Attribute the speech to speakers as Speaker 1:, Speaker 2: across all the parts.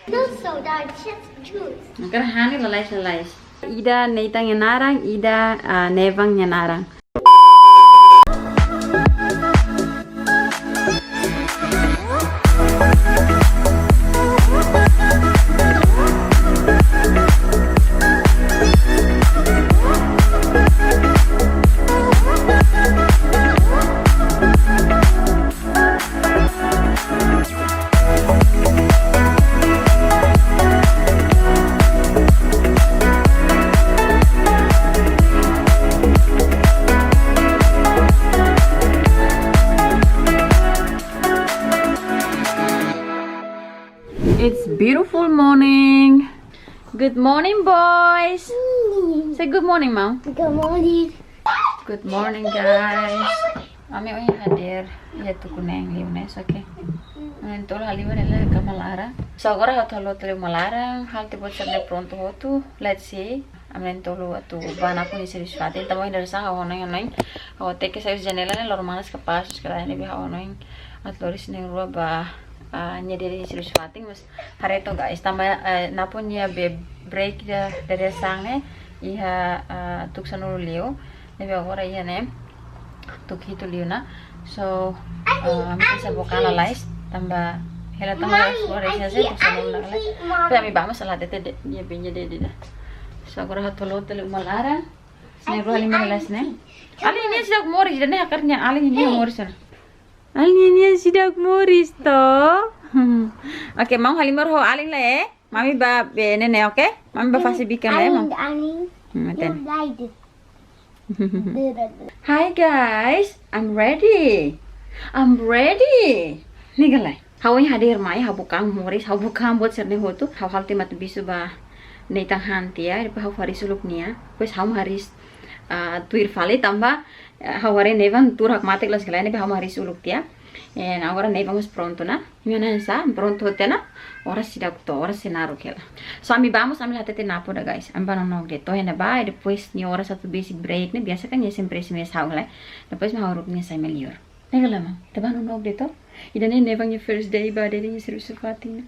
Speaker 1: Agar hani lalai. Ida Nathan naran, Ida Nevan naran. It's beautiful morning. Good morning, boys. Say good morning, Mom.
Speaker 2: Good morning.
Speaker 1: Good morning, guys. Kami hadir yaitu kuneng liunes, okay. Então ali vai ela kamalara. So agora eu tô tele malara, hal tipo serne pronto hotu. Let's see. Amen tolo atu bana pun isi Fatin. Tamo dari sana hawanang nang. Hawa teke saya janela ne lormanas kapas sekala ini hawanang. At loris neng rua ba nyediri Serviçõ Fatin mas hareto guys tambah napun ya be break dari sange iha tuksanulu liu nebe agora iha ne tuk hitu liu na so bisa bokala lais tambah hela tambah suara iha se tuksanulu na tapi ami vamos a la tete dia benye de so agora hatolo tele malara ne roa lima las ne ali ini sidak moris dan hakarnya ali ini moris na Alin sidak moris to. Oke, mau halimor ho alin le. Mami ba nene oke? Mami ba fasi bikan le, Mam. Hi guys, I'm ready. Nih galai. Hawi hadir mai habukang moris, habukang buat serne hotu. Haw halte mat bisu ba neitang hantia, depa haw faris suluk nia. Pues haw haris tuir fali tamba haware Nevan tur hak mate kelas galai ne haw haris suluk tia. And agora nem vamos pronto, né? Minha sa pronto até na hora se dá to hora se naru kela. So ami vamos ami latete napo da guys. Am nonok de to hena ba e depois ni hora satu basic break ne biasa kan ya sempre se mes haula. Depois me hauruk ni sai melhor. Negala ma. Te nonok de to. Ida ne Nevan your first day ba de ni Serviçõ Fatin.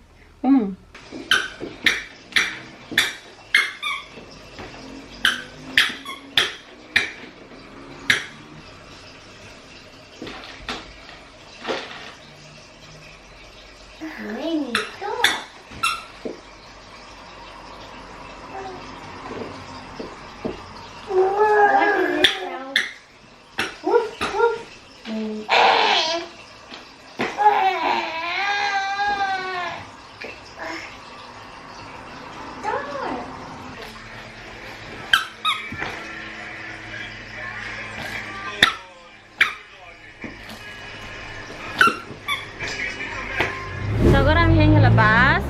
Speaker 1: Agora আমি হেং হেলা বাস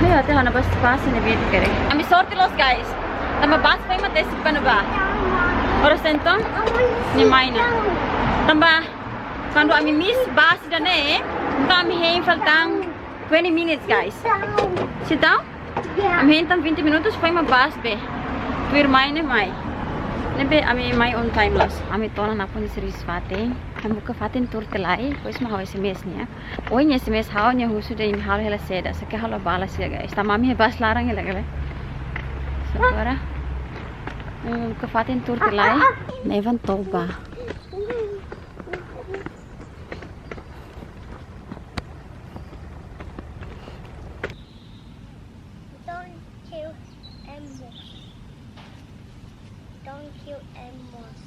Speaker 1: হেতে হনা বাস বাস নে বেট করে আমি sorte los guys tamba bas foi ma desse pano ba ora senton ni maina tamba quando ami miss bas dane então ami heim faltang 20 minutes guys sit down ami heim tam 20 minutos foi ma bas be tuir mai ne mai nebe ami mai on time los ami tona na pun Serviçõ Fatin Am buka Fatin tur telai, pois mau SMS nya. Oi nya SMS hau nya husi dei hal hela seda, sake halo balas ya guys. Tamami bas larang ya gale. Agora buka Fatin tur telai, Nevan toba.
Speaker 2: Don't kill animals.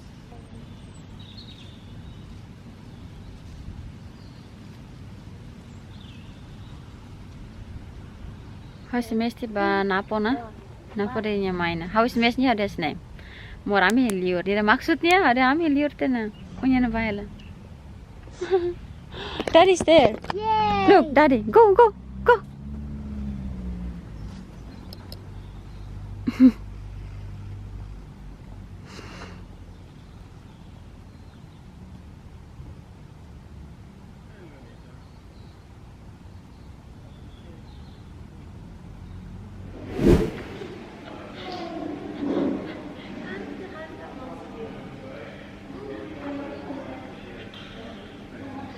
Speaker 1: How semesti ba napo na? Napo de nya maina. How semesti ada snai. Mor ami liur. Dia maksudnya ada ami liur tena. Punya na baila. Daddy's there.
Speaker 2: Yay!
Speaker 1: Look, Daddy. Go.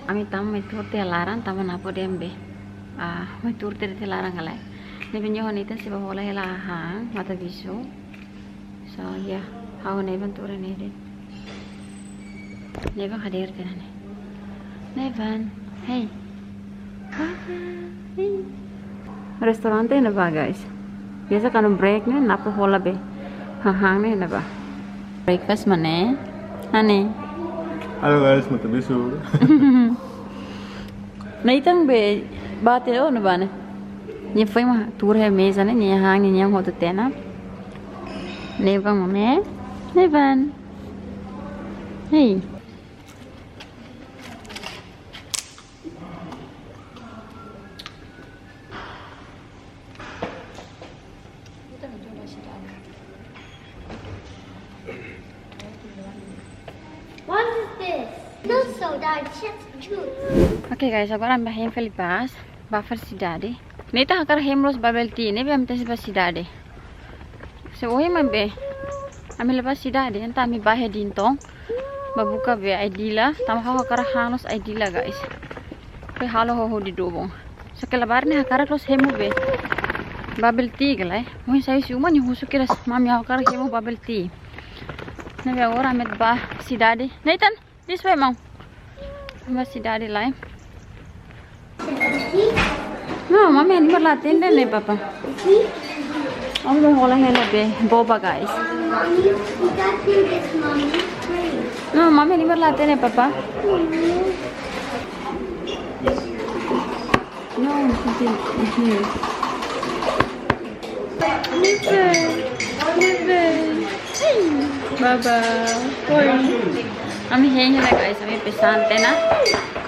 Speaker 1: Ami tam itu te laran taman apa dembe. may turte de larang galay. Nevan yo honita si hola laiha mata bisu. So yeah, how Nevan turte nede. Nevan Kadera tenane. Nevan, hey. Hey. Restaurante na ba guys? Biasa kan break ne napo hola be. Hang ne na ba? Breakfast mane. Ane.
Speaker 3: Halo guys, mata bisu.
Speaker 1: Nathan be bate o na ba ne? Nya foi ma tour hai mesa ne nya hang nya ho to tena. Nevan mame. Nevan. Hey.
Speaker 2: What is this? No soda, just juice.
Speaker 1: Okay guys, agora I'm hem felipas, buffer sidade. Neta hakar hemlos babel tea, nebe am tesi ba sidade. So ohi mambe. Ami lepas sidade, enta ami bahe dintong. Babuka be idila, tam hakar hanos idila guys. Pe halo ho di dobong. So kelabar ne hakar klos hemu be. Babel tea galai. Moi sai siuma ni husu kiras mami hakar hemu babel tea. Nebe agora amet ba sidade. Nathan, this way mau. Ba sidade lai. No, mami ini berlatih deh nih papa. Om mau hola be boba guys. No, mami ini berlatih nih papa. No, ini. Nebe. Baba. Oi. Ami hengnya guys, ami pesan tena.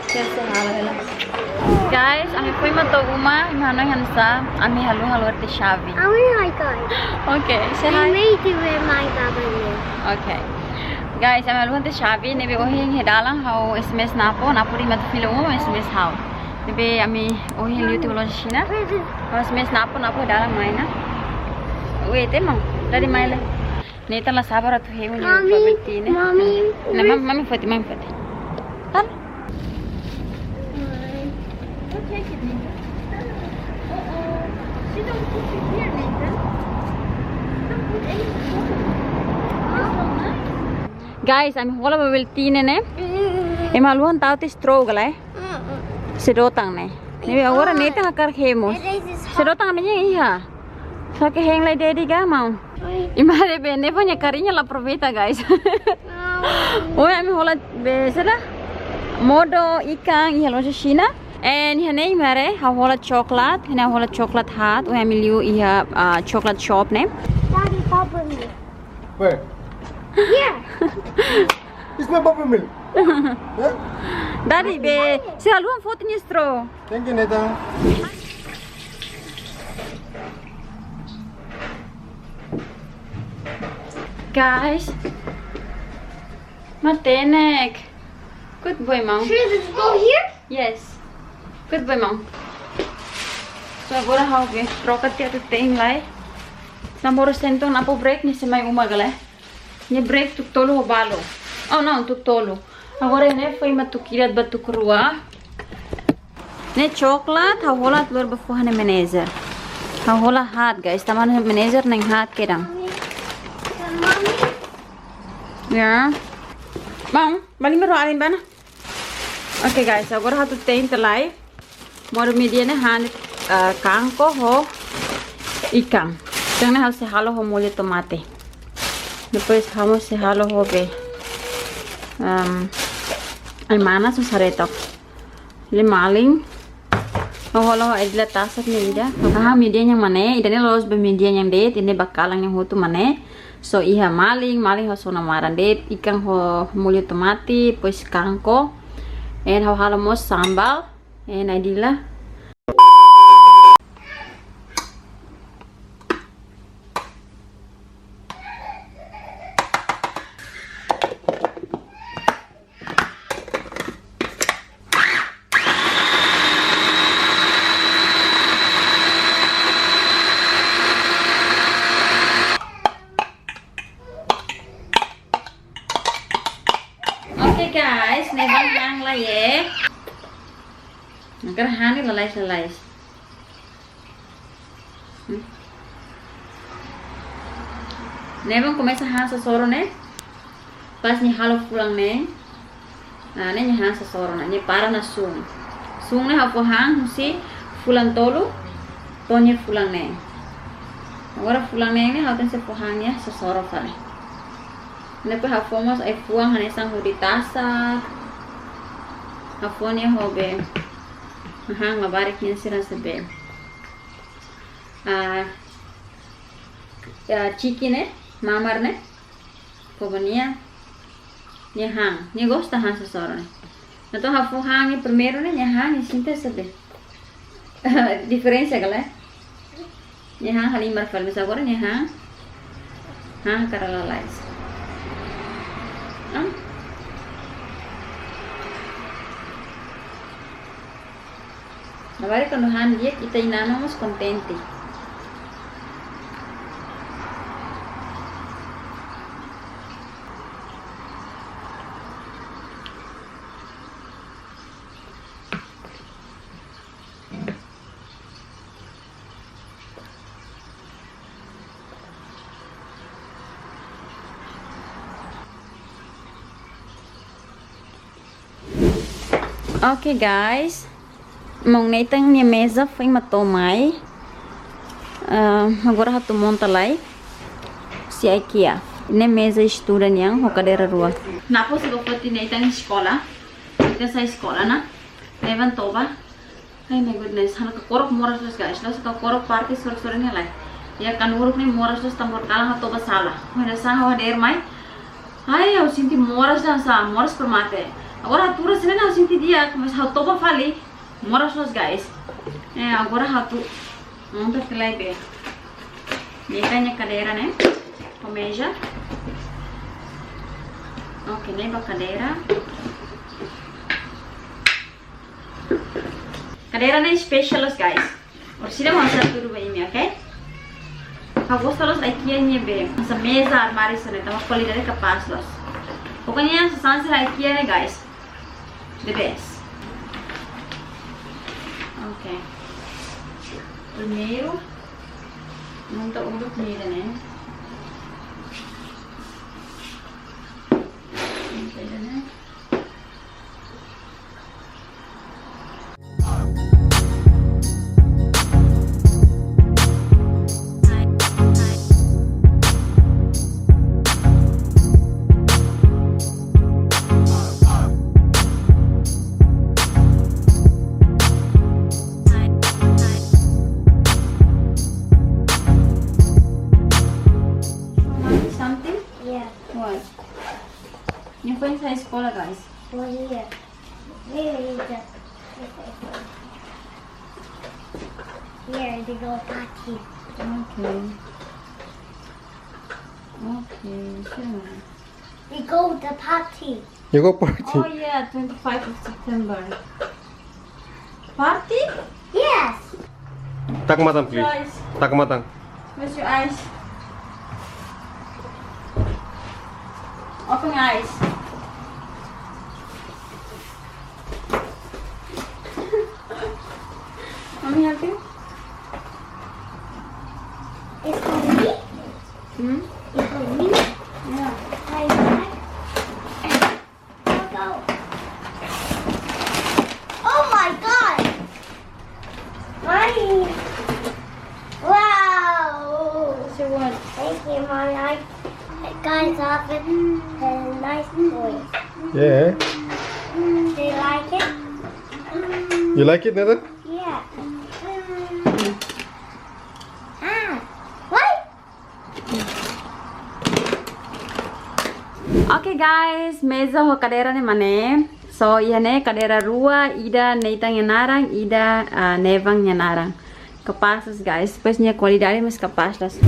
Speaker 1: Kesa hala. Guys, ami foi mato uma, mana hansa, ami halu arte chave.
Speaker 2: I want my guys.
Speaker 1: Okay, say
Speaker 2: I
Speaker 1: hi.
Speaker 2: made it with my baba live.
Speaker 1: Okay. Guys, ami halu arte chave, nebe ohi hedalang hau SMS napuri mat filo SMS hau. Nebe ami ohi liu tulo China. SMS napo hedalang maina. Wait, emang dari maile. Neta la sabar atu hemu ni babetine.
Speaker 2: Mommy.
Speaker 1: Mami Fati. Kan? Guys, I'm hola babel tine ne. Emaluan tau te straw galai. Sedotang ne. Nebe agora neta hakar hemu. Sedotang ne iya. Sake heng lai dedi ga mau. Imare be Nevan nya karinya la aproveita guys. Oi ami hola be sada. Modo ikan ihalo China. And hene imare ha hola chocolate, hene hola chocolate hat. Oi ami liu iha chocolate shop ne.
Speaker 2: Daddy, bubble milk.
Speaker 3: Where?
Speaker 2: Here.
Speaker 3: It's my bubble milk. Yeah?
Speaker 1: Dari be si haluan fotinha straw.
Speaker 3: Thank you, Nathan.
Speaker 1: Guys, matenek. Good boy, mom.
Speaker 2: Should this go here?
Speaker 1: Yes. Good boy, mom. So agora how be troca te tu tem lai. Namoro sentong na po break ni semai umagale. Ni break tu tolo balo. Oh não, tu tolo. Agora ne foi matukirat batukrua. Ne chocolate ha hola lor bafuhane manager. Ha hola hat guys, taman manager nang hat kedang.
Speaker 2: Mommy.
Speaker 1: Yeah. Mau, balik meru alin bana. Okay guys, agora hatu tem telai. Moro mediane han kangko ho ikan. Jangan hal sehalo ho molho tomate. Depois vamos sehalo ho be. Ay mana susaretok. Le maling. Hola edla tasak ni ida. Maka media yang mana? Ida ni lolos be media yang deit. Ini bakalang yang hotu mana? So iha maling ho sona maran deit. Ikan ho molho tomate, pois kangko. And ho halamos sambal. And adila. Okay guys, Nevan hang lah ya. Agar hani lalai. Nevan começa a hang sasoro né? Pas ni halo fulang né? Ah, né ni hang sasoro né? Ni para na sung. Sung né hapo hang husi fulang tolo, tonya fulang né. Agora fulang né ni hautan se pohang ya sasoro fali. Depois hafomos ai fuang hanesang huditasa. Hafonia hobe. Hang mabarik niya sira sebe. Chicken né? Mamar né? Pogania. Ni hang. Ni gosta hang sasoro né? Então hafu hang primeiro né? Ni hang sinta sebe. Diferença galera. Ni hang halimar fal. Mas agora ni hang. Hang karalalais. Agora quando han dia kita inanamos contente. Okay guys, Maun Nathan minha mesa foi matomai. Agora eu monta lá se IKEA. Ne mesa estuda niang ho Kadera rua. Na po se Fatin Nathan escola. Ita sa escola na. Nevan toba. Ay my goodness, hana ka korok moras los guys. Los ka korok party sor ni lai. Ya kan uruk ni moras los tambor kala ha toba sala. Hola sa ho der mai. Ai eu sinti moras dan sa moras per mate. Agora a tura sila na sinti dia, mas ha toba fali. Moras los guys. Agora ha tu monta filai be. Nebe nya Kadera né? Com meja. Ok, nebe Kadera. Kadera né special los guys. Or sila mo sa turu ba imi, okay? Ha gosta los IKEA nya be. Sa mesa armário sa né, tama qualidade capaz los. Pokoknya sa IKEA né guys. The best. Okay. Primeiro, monta ulo nila né? Monta né? Yung po yung sa escola guys.
Speaker 2: Well, here. Here, they go party.
Speaker 1: Okay. Okay. Sure.
Speaker 2: We go to party.
Speaker 3: You go party.
Speaker 1: Oh yeah, 25th of September. Party?
Speaker 2: Yes.
Speaker 3: Tak matang please.
Speaker 1: Guys,
Speaker 3: Tak matang.
Speaker 1: where's your eyes? Open your eyes. Mommy help you?
Speaker 2: It's for me.
Speaker 1: Hmm?
Speaker 2: It's for me.
Speaker 1: Yeah.
Speaker 2: Go. Oh my God. Mommy. Wow.
Speaker 1: So what?
Speaker 2: Thank you, Mommy. Guys often nice toys.
Speaker 3: Yeah.
Speaker 2: Do you like it?
Speaker 3: You like it, Nathan?
Speaker 2: Yeah. What?
Speaker 1: Okay guys, meza ho Kadera ne mane. So iya ne Kadera rua, ida Nathan nya naran, ida Nevan nya naran. Capazes guys, depois nya qualidade mas capaz das.